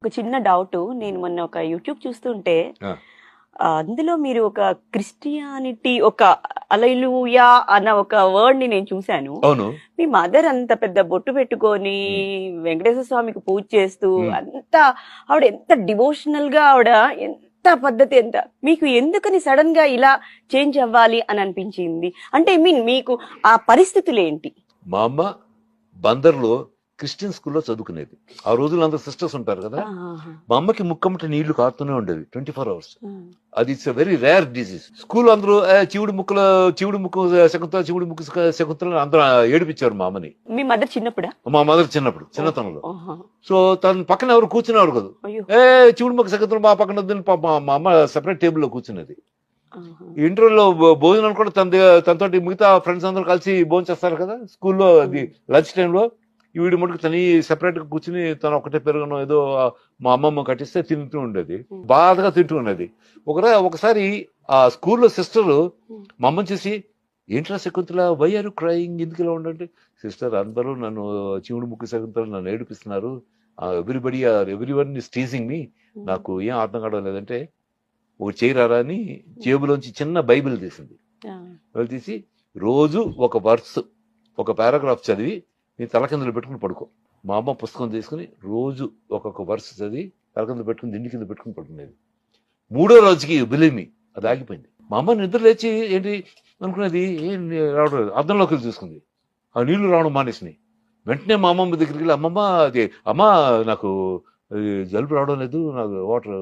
ఒక చిన్న డౌట్. నేను మొన్న ఒక యూట్యూబ్ చూస్తుంటే ఆ, అందులో మీరు ఒక క్రిస్టియానిటీ ఒక అలెలుయా అన్న ఒక వర్డ్ ని నేను చూశాను. అవును. మీ మదర్ అంత పెద్ద బొట్టు పెట్టుకొని వెంకటేశ్వర స్వామికి పూజ చేస్తూ మ్. అంత ఆవిడ ఎంత డివోషనల్ గా ఆవిడ ఎంత పద్ధతి ఎంత మీకు ఎందుకని సడన్ గా ఇలా చేంజ్ అవ్వాలి అని అనిపించింది? అంటే ఐ మీన్ మీకు ఆ పరిస్థితులు ఏంటి? మా అమ్మ బందర్లో క్రిస్టియన్ స్కూల్లో చదువుకునేది. ఆ రోజుల్లో అందరు సిస్టర్స్ ఉంటారు కదా. ఆహాహా. మా అమ్మకి ముక్కమ్మటి నీళ్లు కారుతూనే ఉండేవి 24 అవర్స్. ఉమ్. అది it's very rare disease. School అందరూ చివుడు ముక్కు శకుంతల చివుడు ముక్కు శకుంతల అందరూ ఏడిపించారు మా అమ్మని. మీ మదర్ చిన్నప్పుడా? మా మదర్ చిన్నతనంలో. ఆహా. సో తన పక్కన ఎవరు కూర్చునేవాడు కదా. అయ్యో. చివుడు ముక్కు శకుంతల మా పక్కన వద్దని మా అమ్మ సెపరేట్ టేబుల్ లో కూర్చునేది. ఆహా. ఇంటర్వ్యూలో భోజనం కూడా తనతోటి మిగతా ఫ్రెండ్స్ అందరూ కలిసి భోజనం చేస్తారు కదా స్కూల్లో. అది లంచ్ టైంలో వీడి మటుకు తని సెపరేట్ గా కూర్చుని తను ఒకటే పెరుగునో ఏదో మా అమ్మమ్మ కట్టిస్తే తింటూ ఉండేది. బాధగా తింటూ ఉండేది. ఒకసారి ఆ స్కూల్లో సిస్టర్ మా అమ్మని చూసి, ఏంట్రా Shakuntala why are you crying, ఎందుకు ఇలా ఉండంటే, సిస్టర్ అందరూ నన్ను చివుడు ముక్కు శకుంతల నన్ను ఏడిపిస్తున్నారు, ఎవ్రీ వన్ ఇస్ టీజింగ్ మీ, నాకు ఏం అర్థం కావడం లేదంటే ఒక చేయరారా అని జేబులోంచి చిన్న బైబిల్ తీసింది. వాళ్ళు తీసి రోజు ఒక వర్స్ ఒక పారాగ్రాఫ్ చదివి నీ తలకిందులు పెట్టుకుని పడుకో. మా అమ్మ పుస్తకం తీసుకుని రోజు ఒక్కొక్క వర్స్ చదివి తలకిందులు పెట్టుకుని దిండి కింద పెట్టుకుని పడుకునేది. 3వ రోజుకి బిలీమి అది ఆగిపోయింది. మా అమ్మ నిద్ర లేచి ఏంటి అనుకునేది, ఏం రావడం లేదు. అద్దంలోకి వెళ్ళి చూసుకుంది, ఆ నీళ్లు రావడం మానేసినాయి. వెంటనే మా అమ్మమ్మ దగ్గరికి వెళ్ళి, అమ్మమ్మ అది అమ్మ నాకు జలుబు రావడం లేదు, నాకు వాటర్.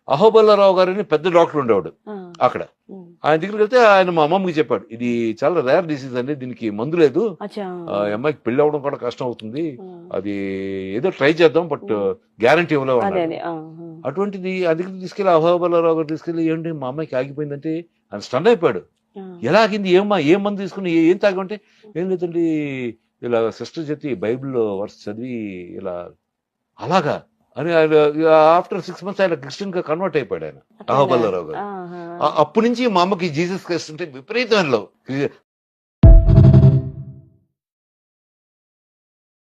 అహోబల్లారావు గారని పెద్ద డాక్టర్ ఉండేవాడు అక్కడ. ఆయన దగ్గరికి వెళ్తే ఆయన మా అమ్మమ్మకి చెప్పాడు, ఇది చాలా రేర్ డిసీజ్ అండి, దీనికి మందు లేదు, అమ్మాయికి పెళ్లి అవ్వడం కూడా కష్టం అవుతుంది, అది ఏదో ట్రై చేద్దాం బట్ గ్యారంటీ ఇవ్వలేవు అన్నాడు. అటువంటిది ఆ దగ్గరికి తీసుకెళ్లి అహోబల్లారావు గారు తీసుకెళ్లి, ఏంటి మా అమ్మాయికి ఆగిపోయిందంటే ఆయన స్టన్ అయిపోయాడు. ఎలా ఆగింది, ఏం మందు తీసుకుని ఏం తాగమంటే, ఏం లేదండి ఇలా సిస్టర్ చేతి బైబిల్లో వర్స్ చదివి ఇలా అలాగా అని. ఆఫ్టర్ 6 months ఆయన క్రిస్టియన్ గా కన్వర్ట్ అయిపోయాడు ఆయన అహోబల్లారావు గారు. అప్పటి నుంచి మా అమ్మకి జీసస్ క్రైస్ట్ అంటే విపరీతమైన లవ్.